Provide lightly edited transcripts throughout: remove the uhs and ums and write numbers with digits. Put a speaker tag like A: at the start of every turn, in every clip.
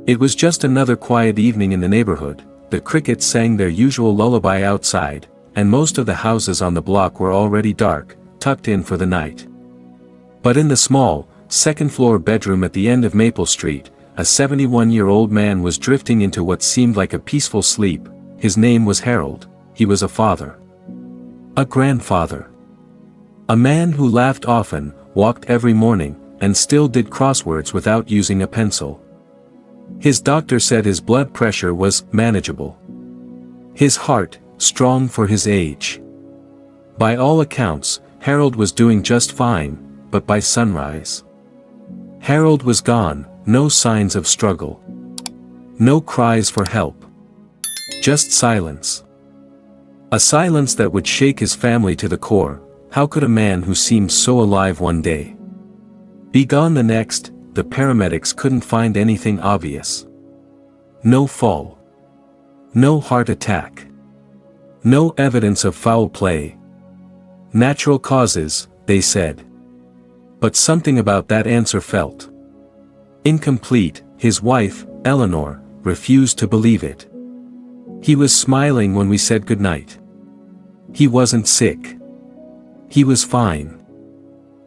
A: It was just another quiet evening in the neighborhood. The crickets sang their usual lullaby outside, and most of the houses on the block were already dark, tucked in for the night. But in the small, second-floor bedroom at the end of Maple Street, a 71-year-old man was drifting into what seemed like a peaceful sleep. His name was Harold. He was a father. A grandfather. A man who laughed often, walked every morning, and still did crosswords without using a pencil. His doctor said his blood pressure was manageable. His heart, strong for his age. By all accounts, Harold was doing just fine, but by sunrise, Harold was gone, no signs of struggle. No cries for help. Just silence. A silence that would shake his family to the core. How could a man who seemed so alive one day be gone the next? The paramedics couldn't find anything obvious. No fall. No heart attack. No evidence of foul play. Natural causes, they said. But something about that answer felt incomplete. His wife, Eleanor, refused to believe it. He was smiling when we said goodnight. He wasn't sick. He was fine.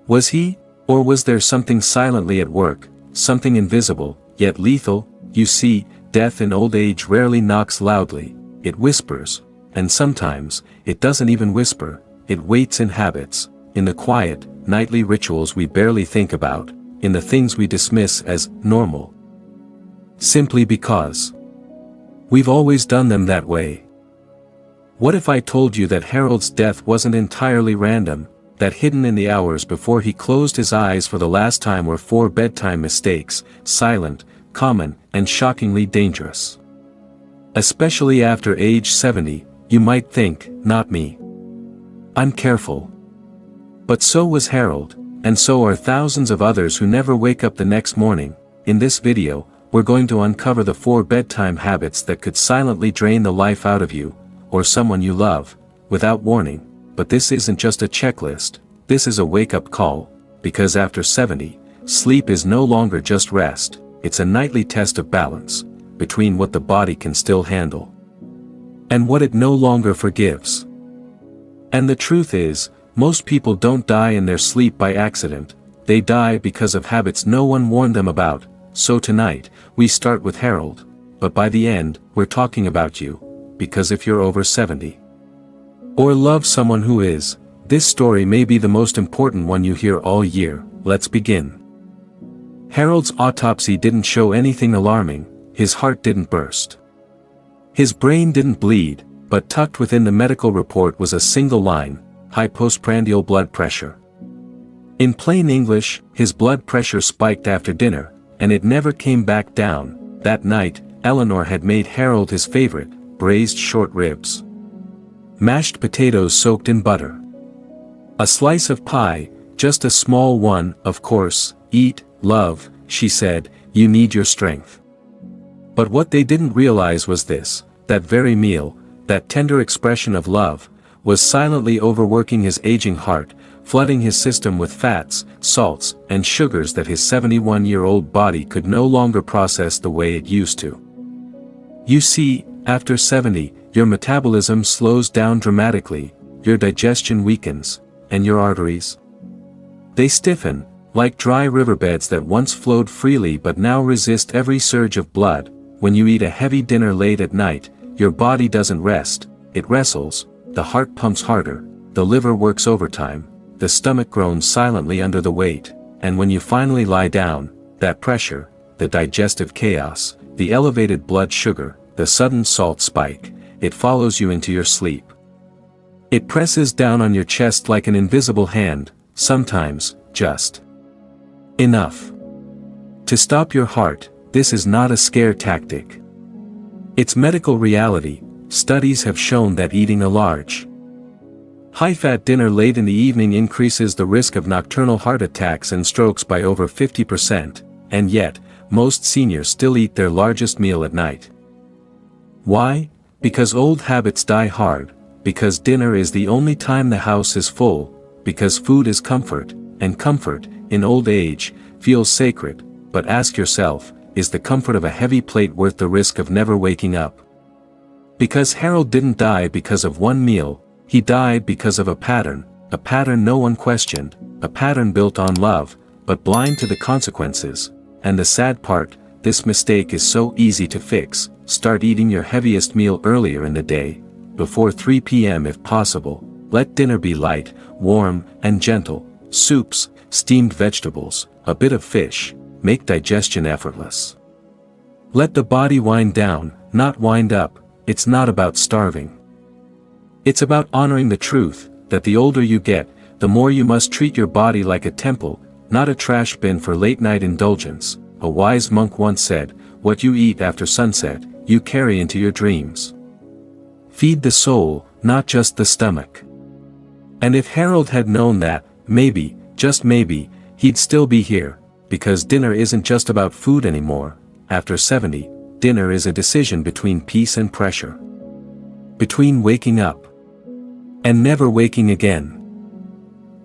A: Was he? Or was there something silently at work, something invisible, yet lethal? You see, death in old age rarely knocks loudly, it whispers, and sometimes, it doesn't even whisper, it waits in habits, in the quiet, nightly rituals we barely think about, in the things we dismiss as normal. Simply because we've always done them that way. What if I told you that Harold's death wasn't entirely random, that hidden in the hours before he closed his eyes for the last time were 4 bedtime mistakes, silent, common, and shockingly dangerous? Especially after age 70, you might think, not me. I'm careful. But so was Harold, and so are thousands of others who never wake up the next morning. In this video, we're going to uncover the 4 bedtime habits that could silently drain the life out of you, or someone you love, without warning. But this isn't just a checklist, this is a wake-up call, because after 70, sleep is no longer just rest, it's a nightly test of balance, between what the body can still handle and what it no longer forgives. And the truth is, most people don't die in their sleep by accident, they die because of habits no one warned them about. So tonight, we start with Harold, but by the end, we're talking about you, because if you're over 70, or love someone who is, this story may be the most important one you hear all year. Let's begin. Harold's autopsy didn't show anything alarming. His heart didn't burst. His brain didn't bleed, but tucked within the medical report was a single line: high postprandial blood pressure. In plain English, his blood pressure spiked after dinner, and it never came back down. That night, Eleanor had made Harold his favorite, braised short ribs. Mashed potatoes soaked in butter. A slice of pie, just a small one, of course. Eat, love, she said, you need your strength. But what they didn't realize was this: that very meal, that tender expression of love, was silently overworking his aging heart, flooding his system with fats, salts, and sugars that his 71-year-old body could no longer process the way it used to. You see, after 70, your metabolism slows down dramatically, your digestion weakens, and your arteries, they stiffen, like dry riverbeds that once flowed freely but now resist every surge of blood. When you eat a heavy dinner late at night, your body doesn't rest, it wrestles, the heart pumps harder, the liver works overtime, the stomach groans silently under the weight, and when you finally lie down, that pressure, the digestive chaos, the elevated blood sugar, the sudden salt spike, it follows you into your sleep. It presses down on your chest like an invisible hand, sometimes, just enough to stop your heart. This is not a scare tactic. It's medical reality. Studies have shown that eating a large, high-fat dinner late in the evening increases the risk of nocturnal heart attacks and strokes by over 50%, and yet, most seniors still eat their largest meal at night. Why? Because old habits die hard, because dinner is the only time the house is full, because food is comfort, and comfort, in old age, feels sacred. But ask yourself, is the comfort of a heavy plate worth the risk of never waking up? Because Harold didn't die because of one meal, he died because of a pattern no one questioned, a pattern built on love, but blind to the consequences. And the sad part, this mistake is so easy to fix. Start eating your heaviest meal earlier in the day, before 3 p.m. if possible. Let dinner be light, warm, and gentle. Soups, steamed vegetables, a bit of fish, make digestion effortless. Let the body wind down, not wind up. It's not about starving. It's about honoring the truth, that the older you get, the more you must treat your body like a temple, not a trash bin for late-night indulgence. A wise monk once said, "What you eat after sunset, you carry into your dreams." Feed the soul, not just the stomach. And if Harold had known that, maybe, just maybe, he'd still be here, because dinner isn't just about food anymore. After 70, dinner is a decision between peace and pressure. Between waking up and never waking again.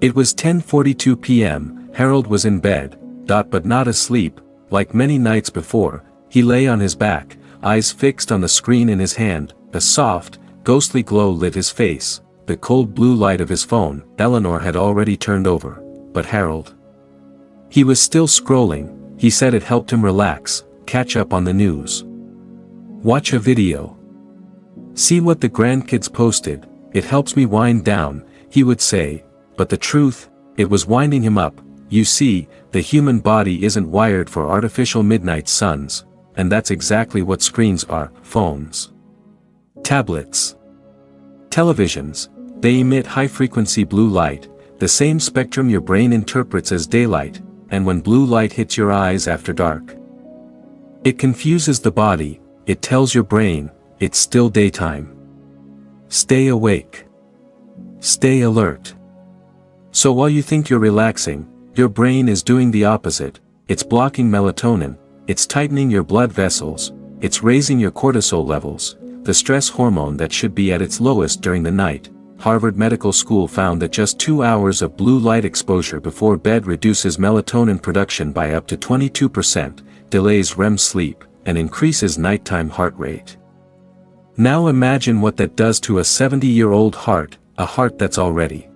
A: It was 10:42 p.m., Harold was in bed, but not asleep. Like many nights before, he lay on his back, eyes fixed on the screen in his hand. A soft, ghostly glow lit his face, the cold blue light of his phone. Eleanor had already turned over, but Harold? He was still scrolling. He said it helped him relax, catch up on the news. Watch a video. See what the grandkids posted. It helps me wind down, he would say, but the truth, it was winding him up. You see, the human body isn't wired for artificial midnight suns, and that's exactly what screens are: phones, tablets, televisions. They emit high-frequency blue light, the same spectrum your brain interprets as daylight, and when blue light hits your eyes after dark, it confuses the body. It tells your brain, it's still daytime. Stay awake. Stay alert. So while you think you're relaxing, your brain is doing the opposite. It's blocking melatonin, it's tightening your blood vessels, it's raising your cortisol levels, the stress hormone that should be at its lowest during the night. Harvard Medical School found that just 2 hours of blue light exposure before bed reduces melatonin production by up to 22%, delays REM sleep, and increases nighttime heart rate. Now imagine what that does to a 70-year-old heart, a heart that's already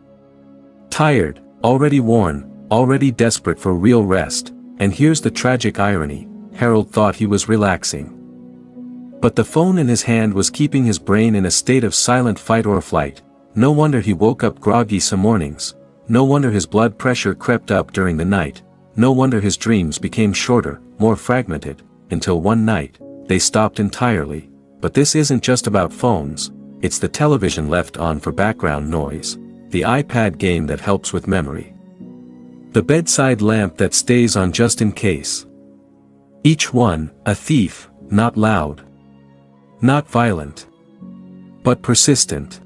A: tired, already worn, already desperate for real rest. And here's the tragic irony: Harold thought he was relaxing. But the phone in his hand was keeping his brain in a state of silent fight or flight. No wonder he woke up groggy some mornings. No wonder his blood pressure crept up during the night. No wonder his dreams became shorter, more fragmented, until one night, they stopped entirely. But this isn't just about phones, it's the television left on for background noise, the iPad game that helps with memory, the bedside lamp that stays on just in case. Each one, a thief, not loud, not violent, but persistent.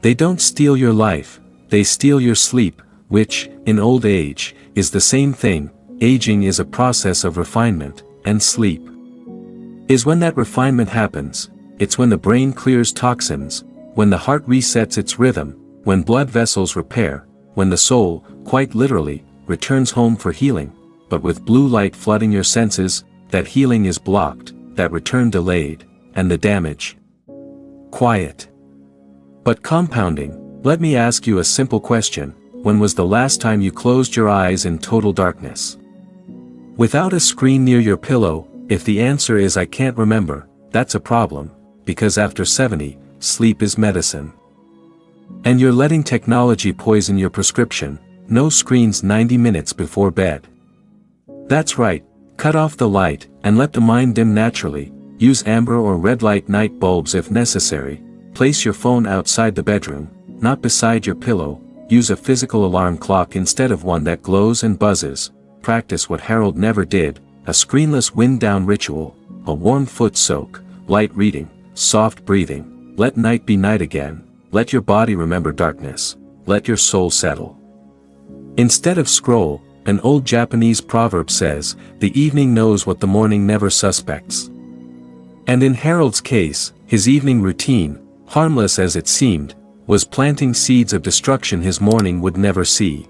A: They don't steal your life, they steal your sleep, which, in old age, is the same thing. Aging is a process of refinement, and sleep is when that refinement happens. It's when the brain clears toxins, when the heart resets its rhythm, when blood vessels repair, when the soul, quite literally, returns home for healing. But with blue light flooding your senses, that healing is blocked, that return delayed, and the damage quiet. But compounding. Let me ask you a simple question: when was the last time you closed your eyes in total darkness, without a screen near your pillow? If the answer is "I can't remember," that's a problem, because after 70, sleep is medicine. And you're letting technology poison your prescription. No screens 90 minutes before bed. That's right, cut off the light, and let the mind dim naturally. Use amber or red light night bulbs if necessary. Place your phone outside the bedroom, not beside your pillow. Use a physical alarm clock instead of one that glows and buzzes. Practice what Harold never did: a screenless wind-down ritual, a warm foot soak, light reading, soft breathing. Let night be night again. Let your body remember darkness. Let your soul settle. Instead of scroll, an old Japanese proverb says, "The evening knows what the morning never suspects." And in Harold's case, his evening routine, harmless as it seemed, was planting seeds of destruction his morning would never see.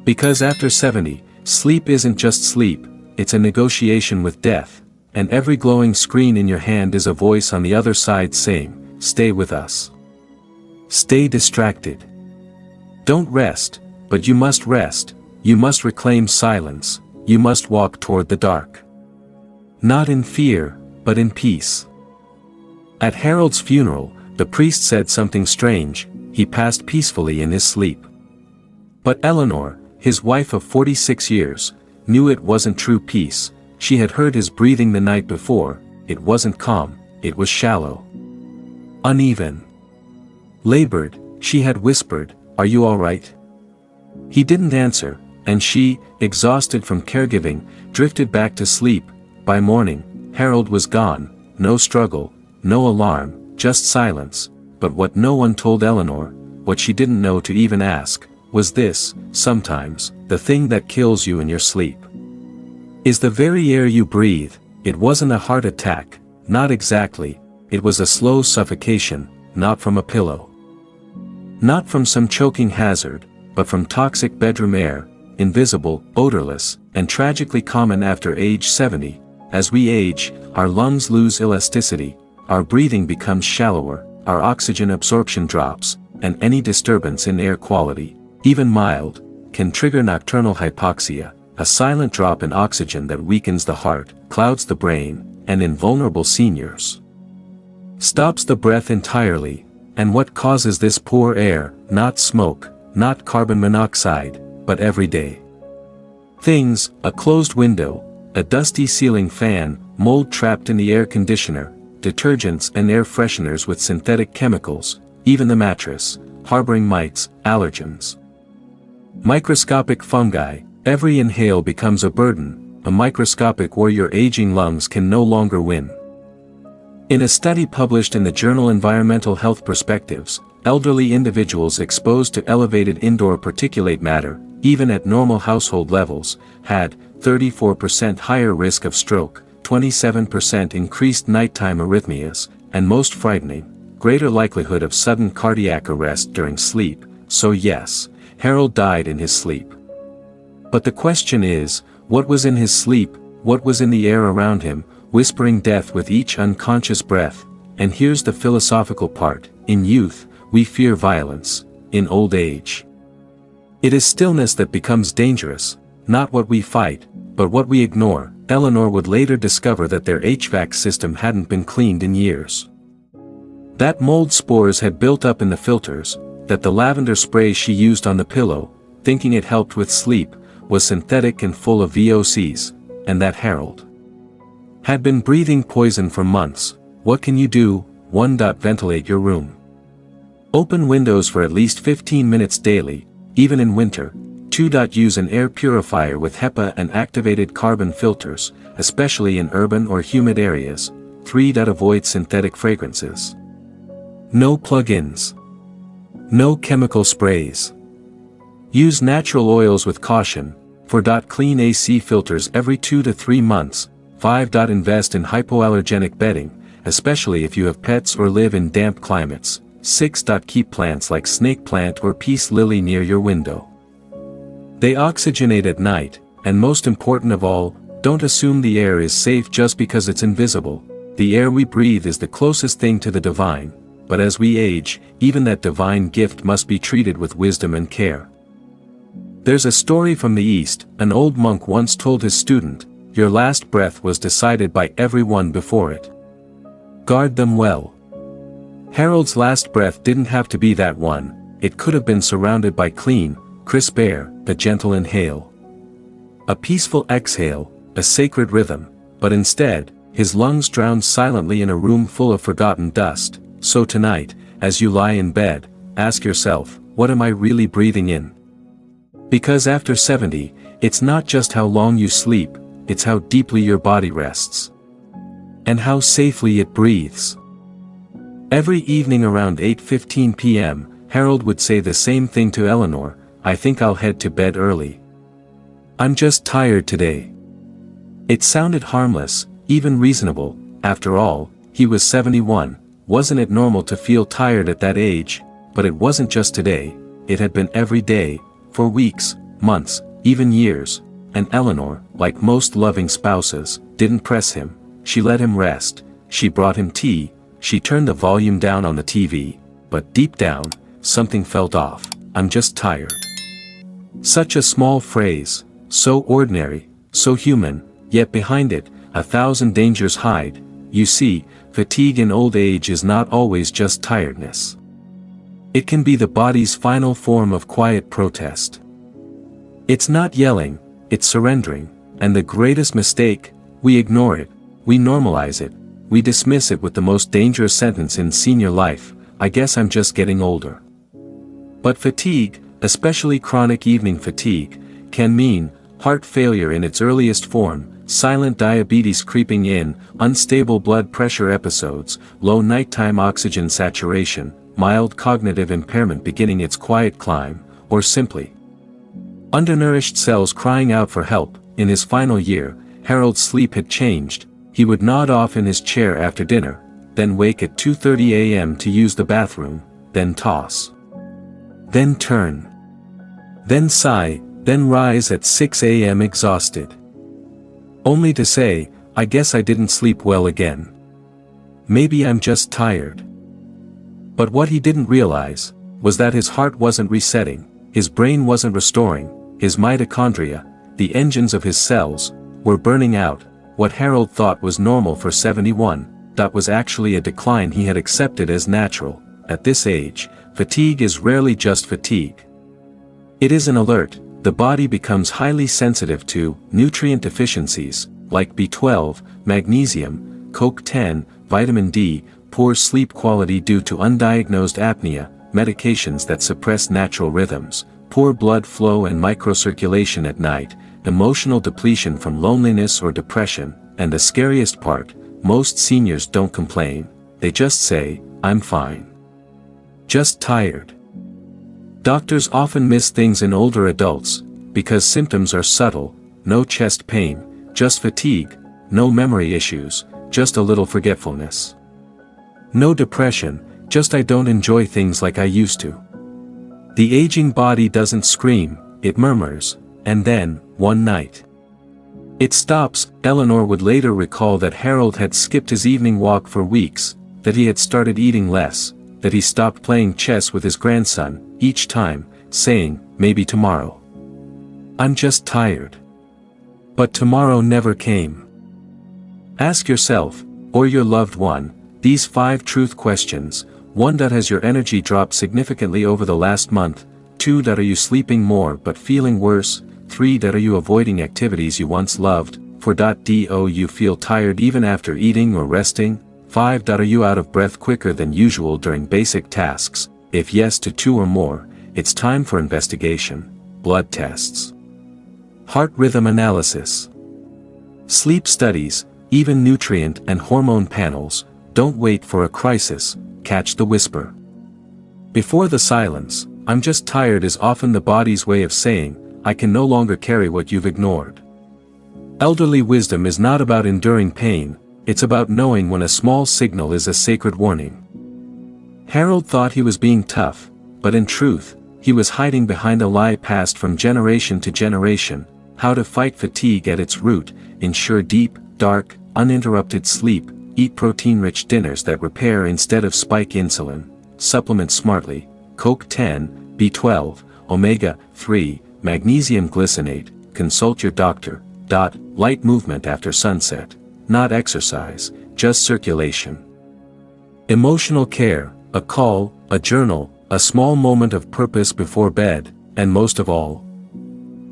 A: Because after 70, sleep isn't just sleep, it's a negotiation with death, and every glowing screen in your hand is a voice on the other side saying, stay with us. Stay distracted. Don't rest, but you must rest, you must reclaim silence, you must walk toward the dark. Not in fear, but in peace. At Harold's funeral, the priest said something strange, he passed peacefully in his sleep. But Eleanor, his wife of 46 years, knew it wasn't true peace. She had heard his breathing the night before. It wasn't calm, it was shallow. Uneven. Labored, she had whispered, "Are you all right?" He didn't answer, and she, exhausted from caregiving, drifted back to sleep. By morning, Harold was gone, no struggle, no alarm, just silence. But what no one told Eleanor, what she didn't know to even ask, was this: sometimes, the thing that kills you in your sleep is the very air you breathe. It wasn't a heart attack, not exactly, it was a slow suffocation, not from a pillow. Not from some choking hazard, but from toxic bedroom air, invisible, odorless, and tragically common after age 70. As we age, our lungs lose elasticity, our breathing becomes shallower, our oxygen absorption drops, and any disturbance in air quality, even mild, can trigger nocturnal hypoxia, a silent drop in oxygen that weakens the heart, clouds the brain, and in vulnerable seniors, stops the breath entirely. And what causes this poor air? Not smoke, not carbon monoxide, but everyday things: a closed window, a dusty ceiling fan, mold trapped in the air conditioner, detergents and air fresheners with synthetic chemicals, even the mattress, harboring mites, allergens. Microscopic fungi. Every inhale becomes a burden, a microscopic war your aging lungs can no longer win. In a study published in the journal Environmental Health Perspectives, elderly individuals exposed to elevated indoor particulate matter, even at normal household levels, had 34% higher risk of stroke, 27% increased nighttime arrhythmias, and most frightening, greater likelihood of sudden cardiac arrest during sleep. So yes, Harold died in his sleep. But the question is, what was in his sleep, what was in the air around him, whispering death with each unconscious breath? And here's the philosophical part: in youth, we fear violence; in old age, it is stillness that becomes dangerous, not what we fight, but what we ignore. Eleanor would later discover that their HVAC system hadn't been cleaned in years. That mold spores had built up in the filters, that the lavender spray she used on the pillow, thinking it helped with sleep, was synthetic and full of VOCs, and that Harold had been breathing poison for months. What can you do? 1. Ventilate your room. Open windows for at least 15 minutes daily, even in winter. 2. Use an air purifier with HEPA and activated carbon filters, especially in urban or humid areas. 3. Avoid synthetic fragrances. No plug-ins. No chemical sprays. Use natural oils with caution. 4. Clean AC filters every 2 to 3 months. 5. Invest in hypoallergenic bedding, especially if you have pets or live in damp climates. 6. Keep plants like snake plant or peace lily near your window. They oxygenate at night, and most important of all, don't assume the air is safe just because it's invisible. The air we breathe is the closest thing to the divine, but as we age, even that divine gift must be treated with wisdom and care. There's a story from the East. An old monk once told his student, "Your last breath was decided by everyone before it. Guard them well." Harold's last breath didn't have to be that one. It could have been surrounded by clean, crisp air, a gentle inhale, a peaceful exhale, a sacred rhythm, but instead, his lungs drowned silently in a room full of forgotten dust. So tonight, as you lie in bed, ask yourself, what am I really breathing in? Because after 70, it's not just how long you sleep, it's how deeply your body rests. And how safely it breathes. Every evening around 8:15 p.m., Harold would say the same thing to Eleanor: "I think I'll head to bed early. I'm just tired today." It sounded harmless, even reasonable. After all, he was 71, wasn't it normal to feel tired at that age? But it wasn't just today, it had been every day, for weeks, months, even years. and Eleanor, like most loving spouses, didn't press him. She let him rest, she brought him tea, she turned the volume down on the TV, but deep down, something felt off. I'm just tired. Such a small phrase, so ordinary, so human, yet behind it, 1,000 dangers hide. You see, fatigue in old age is not always just tiredness. It can be the body's final form of quiet protest. It's not yelling, it's surrendering, and the greatest mistake, we ignore it, we normalize it, we dismiss it with the most dangerous sentence in senior life, I guess I'm just getting older. But fatigue, especially chronic evening fatigue, can mean heart failure in its earliest form, silent diabetes creeping in, unstable blood pressure episodes, low nighttime oxygen saturation, mild cognitive impairment beginning its quiet climb, or simply undernourished cells crying out for help. In his final year, Harold's sleep had changed. He would nod off in his chair after dinner, then wake at 2:30 a.m. to use the bathroom, then toss. Then turn. Then sigh, then rise at 6 a.m. exhausted. Only to say, I guess I didn't sleep well again. Maybe I'm just tired. But what he didn't realize, was that his heart wasn't resetting, his brain wasn't restoring, his mitochondria, the engines of his cells, were burning out. What Harold thought was normal for 71, that was actually a decline he had accepted as natural. At this age, fatigue is rarely just fatigue. It is an alert. The body becomes highly sensitive to nutrient deficiencies, like B12, magnesium, CoQ10, vitamin D, poor sleep quality due to undiagnosed apnea, medications that suppress natural rhythms, poor blood flow and microcirculation at night, emotional depletion from loneliness or depression, and the scariest part, most seniors don't complain, they just say, I'm fine. Just tired. Doctors often miss things in older adults, because symptoms are subtle, no chest pain, just fatigue, no memory issues, just a little forgetfulness. No depression, just I don't enjoy things like I used to. The aging body doesn't scream, it murmurs, and then, one night, it stops. Eleanor would later recall that Harold had skipped his evening walk for weeks, that he had started eating less, that he stopped playing chess with his grandson, each time, saying, maybe tomorrow. I'm just tired. But tomorrow never came. Ask yourself, or your loved one, these 5 truth questions. 1. Has your energy dropped significantly over the last month? 2. Are you sleeping more but feeling worse? 3. Are you avoiding activities you once loved? 4. Do you feel tired even after eating or resting? 5. Are you out of breath quicker than usual during basic tasks? If yes to 2 or more, it's time for investigation. Blood tests. Heart rhythm analysis. Sleep studies, even nutrient and hormone panels. Don't wait for a crisis, catch the whisper. Before the silence, I'm just tired is often the body's way of saying, I can no longer carry what you've ignored. Elderly wisdom is not about enduring pain, it's about knowing when a small signal is a sacred warning. Harold thought he was being tough, but in truth, he was hiding behind a lie passed from generation to generation. How to fight fatigue at its root: ensure deep, dark, uninterrupted sleep, eat protein-rich dinners that repair instead of spike insulin, supplement smartly, CoQ10, B12, omega-3, magnesium glycinate, consult your doctor. Light movement after sunset, not exercise, just circulation. Emotional care, a call, a journal, a small moment of purpose before bed, and most of all,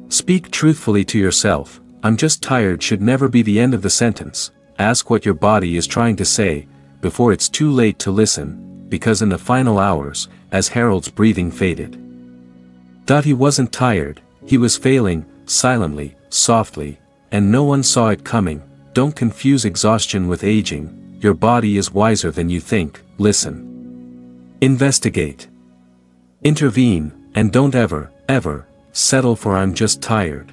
A: speak truthfully to yourself. I'm just tired should never be the end of the sentence. Ask what your body is trying to say, before it's too late to listen, because in the final hours, as Harold's breathing faded, he wasn't tired, he was failing, silently, softly, and no one saw it coming. Don't confuse exhaustion with aging, your body is wiser than you think. Listen. Investigate. Intervene, and don't ever, settle for I'm just tired.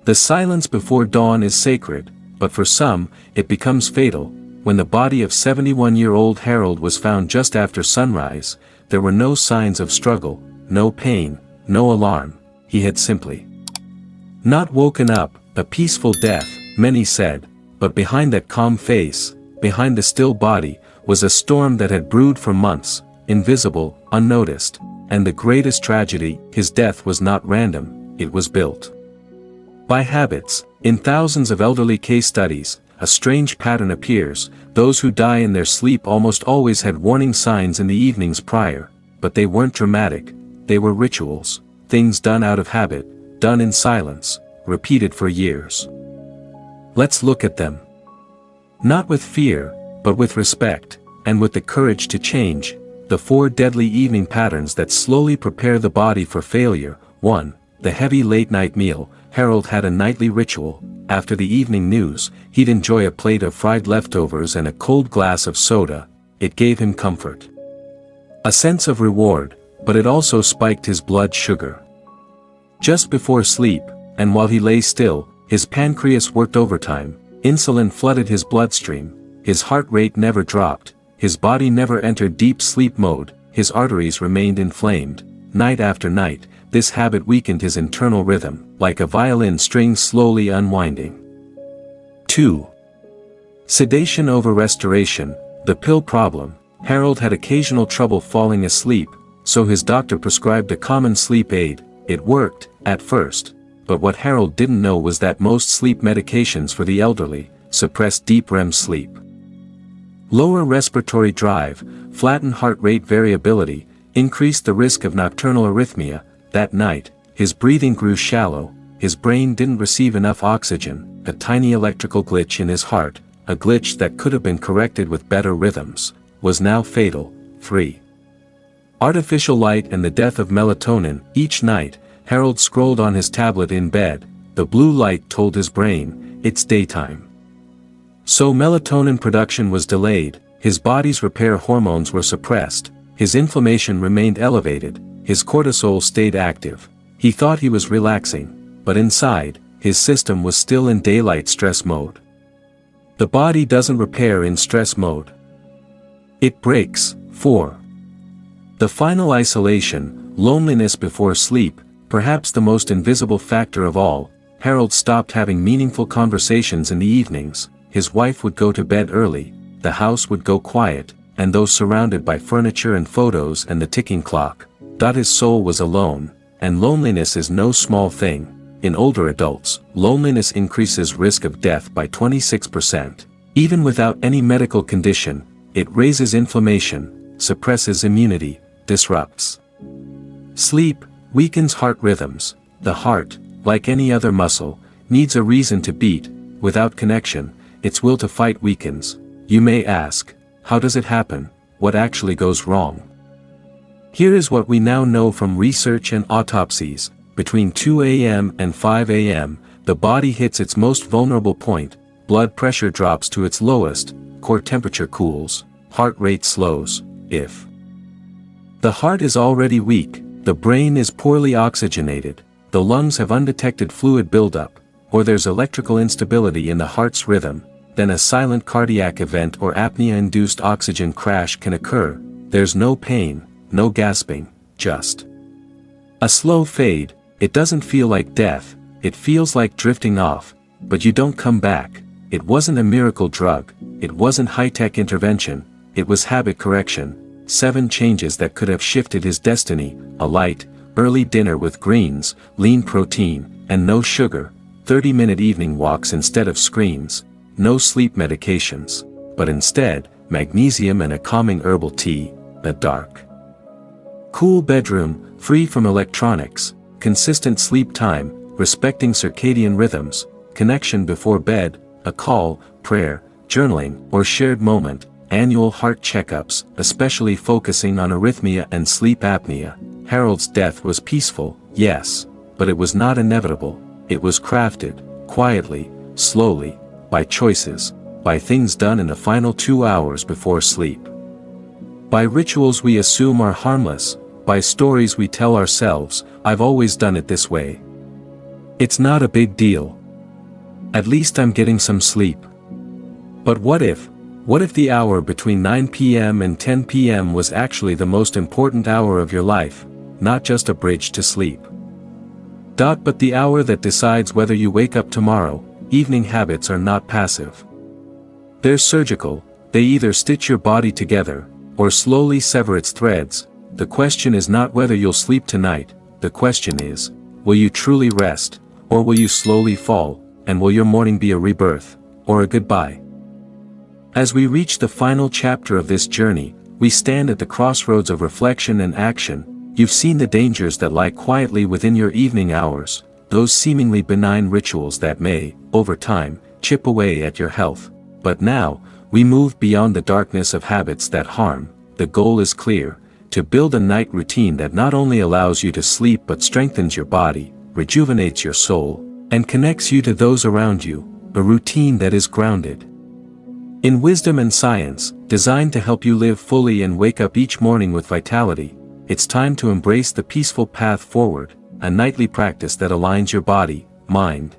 A: The silence before dawn is sacred, but for some, it becomes fatal. When the body of 71-year-old Harold was found just after sunrise, there were no signs of struggle, no pain, no alarm. He had simply Not woken up, a peaceful death, many said, but behind that calm face, behind the still body, was a storm that had brewed for months, invisible, unnoticed, and the greatest tragedy, his death was not random, it was built by habits. In thousands of elderly case studies, a strange pattern appears. Those who die in their sleep almost always had warning signs in the evenings prior, but they weren't dramatic, they were rituals, things done out of habit, done in silence, repeated for years. Let's look at them. Not with fear, but with respect, and with the courage to change, the 4 deadly evening patterns that slowly prepare the body for failure. 1. The heavy late-night meal. Harold had a nightly ritual. After the evening news, he'd enjoy a plate of fried leftovers and a cold glass of soda. It gave him comfort, a sense of reward, but it also spiked his blood sugar. Just before sleep, and while he lay still, his pancreas worked overtime, insulin flooded his bloodstream, his heart rate never dropped, his body never entered deep sleep mode, his arteries remained inflamed. Night after night, this habit weakened his internal rhythm, like a violin string slowly unwinding. 2. Sedation over restoration. The pill problem. Harold had occasional trouble falling asleep, so his doctor prescribed a common sleep aid. It worked, at first, but what Harold didn't know was that most sleep medications for the elderly suppressed deep REM sleep. Lower respiratory drive, flattened heart rate variability, increased the risk of nocturnal arrhythmia. That night, his breathing grew shallow, his brain didn't receive enough oxygen, a tiny electrical glitch in his heart, a glitch that could have been corrected with better rhythms, was now fatal. 3. Artificial light and the death of melatonin. Each night, Harold scrolled on his tablet in bed. The blue light told his brain, it's daytime. So melatonin production was delayed, his body's repair hormones were suppressed, his inflammation remained elevated, his cortisol stayed active. He thought he was relaxing, but inside, his system was still in daylight stress mode. The body doesn't repair in stress mode. It breaks. 4. The final isolation, loneliness before sleep, perhaps the most invisible factor of all. Harold stopped having meaningful conversations in the evenings, his wife would go to bed early, the house would go quiet, and though surrounded by furniture and photos and the ticking clock, his soul was alone, and loneliness is no small thing. In older adults, loneliness increases risk of death by 26%. Even without any medical condition, it raises inflammation, suppresses immunity, disrupts sleep, weakens heart rhythms. The heart, like any other muscle, needs a reason to beat. Without connection, its will to fight weakens. You may ask, how does it happen? What actually goes wrong? Here is what we now know from research and autopsies. Between 2 a.m. and 5 a.m., the body hits its most vulnerable point, blood pressure drops to its lowest, core temperature cools, heart rate slows. If the heart is already weak, the brain is poorly oxygenated, the lungs have undetected fluid buildup, or there's electrical instability in the heart's rhythm, then a silent cardiac event or apnea-induced oxygen crash can occur. There's no pain, no gasping, just a slow fade. It doesn't feel like death, it feels like drifting off, but you don't come back. It wasn't a miracle drug, it wasn't high-tech intervention, it was habit correction. 7 changes that could have shifted his destiny: a light, early dinner with greens, lean protein, and no sugar, 30-minute evening walks instead of screens, no sleep medications, but instead, magnesium and a calming herbal tea, a dark, cool bedroom, free from electronics, consistent sleep time, respecting circadian rhythms, connection before bed, a call, prayer, journaling, or shared moment, annual heart checkups, especially focusing on arrhythmia and sleep apnea. Harold's death was peaceful, yes, but it was not inevitable. It was crafted, quietly, slowly, by choices, by things done in the final 2 hours before sleep. By rituals we assume are harmless, by stories we tell ourselves, I've always done it this way. It's not a big deal. At least I'm getting some sleep. But what if the hour between 9 p.m. and 10 p.m. was actually the most important hour of your life, not just a bridge to sleep? But the hour that decides whether you wake up tomorrow. Evening habits are not passive. They're surgical. They either stitch your body together, or slowly sever its threads. The question is not whether you'll sleep tonight, the question is, will you truly rest, or will you slowly fall, and will your morning be a rebirth, or a goodbye? As we reach the final chapter of this journey, we stand at the crossroads of reflection and action. You've seen the dangers that lie quietly within your evening hours, those seemingly benign rituals that may, over time, chip away at your health. But now, we move beyond the darkness of habits that harm. The goal is clear, to build a night routine that not only allows you to sleep but strengthens your body, rejuvenates your soul, and connects you to those around you, a routine that is grounded in wisdom and science, designed to help you live fully and wake up each morning with vitality. It's time to embrace the peaceful path forward, a nightly practice that aligns your body, mind,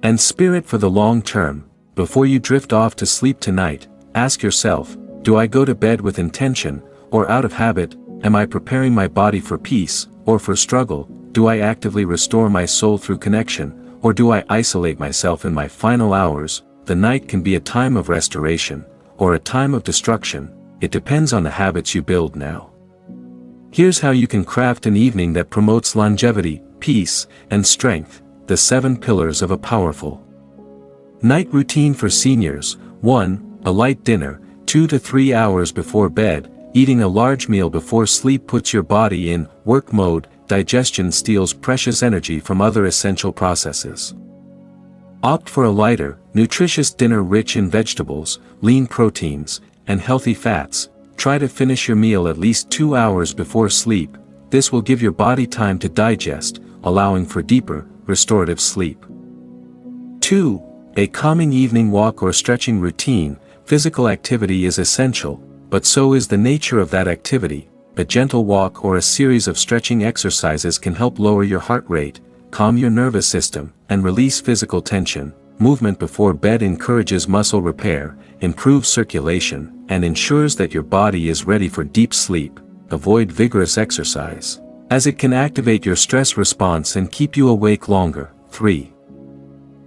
A: and spirit for the long term. Before you drift off to sleep tonight, ask yourself, do I go to bed with intention, or out of habit? Am I preparing my body for peace, or for struggle? Do I actively restore my soul through connection, or do I isolate myself in my final hours? The night can be a time of restoration, or a time of destruction. It depends on the habits you build now. Here's how you can craft an evening that promotes longevity, peace, and strength. The 7 pillars of a powerful night routine for seniors. 1. A light dinner, 2 to 3 hours before bed. Eating a large meal before sleep puts your body in work mode. Digestion steals precious energy from other essential processes. Opt for a lighter, nutritious dinner rich in vegetables, lean proteins, and healthy fats. Try to finish your meal at least 2 hours before sleep. This will give your body time to digest, allowing for deeper, restorative sleep. 2. A calming evening walk or stretching routine. Physical activity is essential, but so is the nature of that activity. A gentle walk or a series of stretching exercises can help lower your heart rate, calm your nervous system, and release physical tension. Movement before bed encourages muscle repair, improves circulation, and ensures that your body is ready for deep sleep. Avoid vigorous exercise, as it can activate your stress response and keep you awake longer. 3.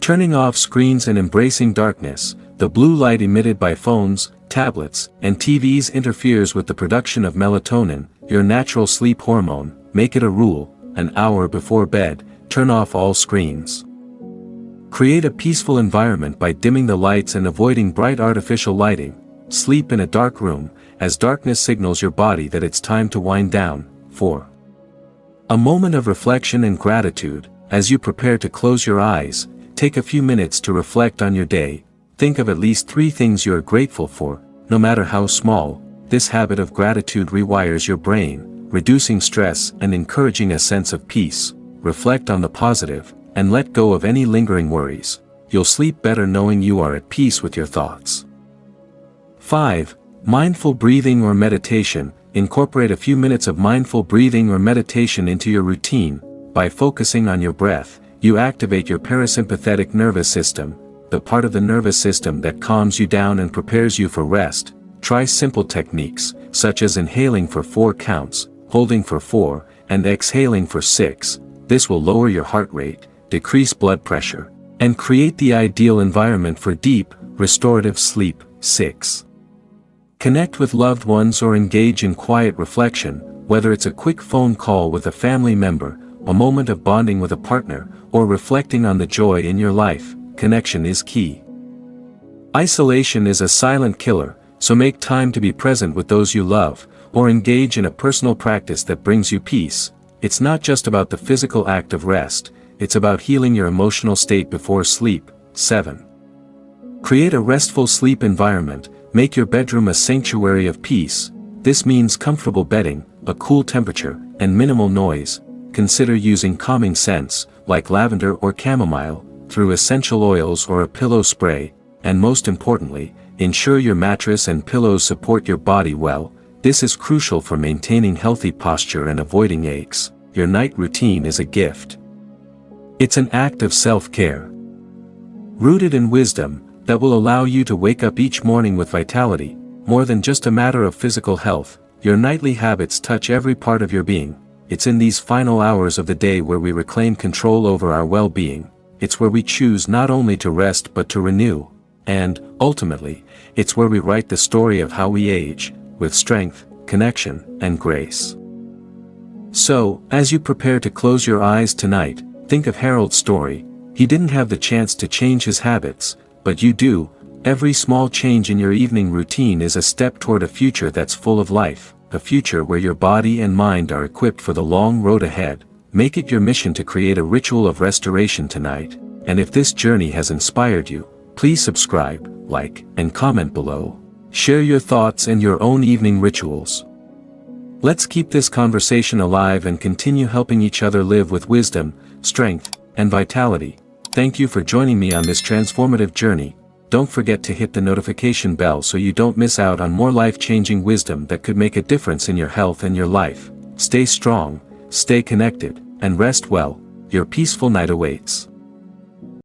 A: Turning off screens and embracing darkness. The blue light emitted by phones, tablets, and TVs interferes with the production of melatonin, your natural sleep hormone. Make it a rule, an hour before bed, turn off all screens. Create a peaceful environment by dimming the lights and avoiding bright artificial lighting. Sleep in a dark room, as darkness signals your body that it's time to wind down. 4. A moment of reflection and gratitude. As you prepare to close your eyes, take a few minutes to reflect on your day. Think of at least 3 things you are grateful for, no matter how small. This habit of gratitude rewires your brain, reducing stress and encouraging a sense of peace. Reflect on the positive, and let go of any lingering worries. You'll sleep better knowing you are at peace with your thoughts. 5. Mindful breathing or meditation. Incorporate a few minutes of mindful breathing or meditation into your routine. By focusing on your breath, you activate your parasympathetic nervous system, the part of the nervous system that calms you down and prepares you for rest. Try simple techniques, such as inhaling for 4 counts, holding for 4, and exhaling for 6. This will lower your heart rate, decrease blood pressure, and create the ideal environment for deep, restorative sleep. 6. Connect with loved ones or engage in quiet reflection, whether it's a quick phone call with a family member, a moment of bonding with a partner, or reflecting on the joy in your life. Connection is key. Isolation is a silent killer, so make time to be present with those you love, or engage in a personal practice that brings you peace. It's not just about the physical act of rest, it's about healing your emotional state before sleep. 7. Create a restful sleep environment. Make your bedroom a sanctuary of peace. This means comfortable bedding, a cool temperature, and minimal noise. Consider using calming scents, like lavender or chamomile, through essential oils or a pillow spray, and most importantly, ensure your mattress and pillows support your body well. This is crucial for maintaining healthy posture and avoiding aches. Your night routine is a gift. It's an act of self-care, rooted in wisdom, that will allow you to wake up each morning with vitality. More than just a matter of physical health, your nightly habits touch every part of your being. It's in these final hours of the day where we reclaim control over our well-being. It's where we choose not only to rest but to renew. And, ultimately, it's where we write the story of how we age, with strength, connection, and grace. So, as you prepare to close your eyes tonight, think of Harold's story. He didn't have the chance to change his habits, but you do. Every small change in your evening routine is a step toward a future that's full of life, a future where your body and mind are equipped for the long road ahead. Make it your mission to create a ritual of restoration tonight, and if this journey has inspired you, please subscribe, like, and comment below. Share your thoughts and your own evening rituals. Let's keep this conversation alive and continue helping each other live with wisdom, strength, and vitality. Thank you for joining me on this transformative journey. Don't forget to hit the notification bell so you don't miss out on more life-changing wisdom that could make a difference in your health and your life. Stay strong, stay connected, and rest well. Your peaceful night awaits.